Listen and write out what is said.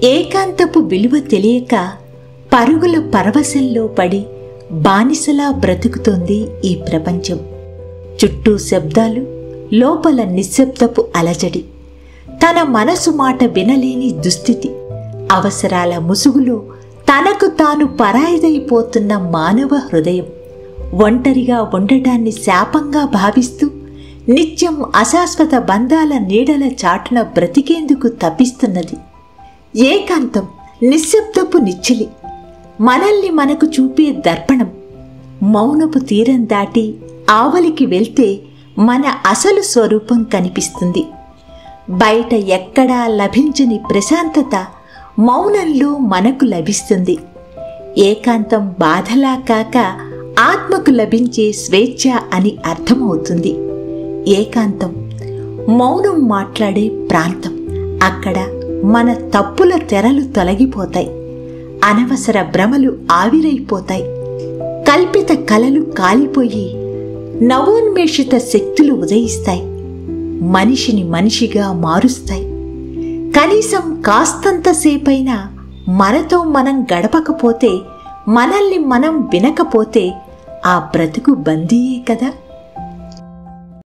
ఏకాంతపు విలువ తెలియక పరుగుల పరవశంలో పడి బానిసలా బ్రతుకుతోంది ఈ ప్రపంచం. చుట్టూ శబ్దాలు, లోపల నిశ్శబ్దపు అలజడి, తన మనసు మాట వినలేని దుస్థితి, అవసరాల ముసుగులో తనకు తాను పరాయిదైపోతున్న మానవ హృదయం ఒంటరిగా ఉండటాన్ని శాపంగా భావిస్తూ నిత్యం అశాశ్వత బంధాల నీడల చాటున బ్రతికేందుకు తప్పిస్తున్నది. ఏకాంతం నిశ్శబ్దపు నిచ్చిలి, మనల్ని మనకు చూపే దర్పణం. మౌనపు తీరం దాటి ఆవలికి వెళ్తే మన అసలు స్వరూపం కనిపిస్తుంది. బయట ఎక్కడా లభించని ప్రశాంతత మౌనంలో మనకు లభిస్తుంది. ఏకాంతం బాధలా కాక ఆత్మకు లభించే స్వేచ్ఛ అని అర్థమవుతుంది. ఏకాంతం మౌనం మాట్లాడే ప్రాంతం. అక్కడ మన తప్పుల తెరలు తొలగిపోతాయి, అనవసర భ్రమలు ఆవిరైపోతాయి, కల్పిత కలలు కాలిపోయి నవోన్మేషిత శక్తులు ఉదయిస్తాయి, మనిషిని మనిషిగా మారుస్తాయి. కనీసం కాస్తంతసేపైనా మనతో మనం గడపకపోతే, మనల్ని మనం వినకపోతే ఆ బ్రతుకు బందీయే కదా.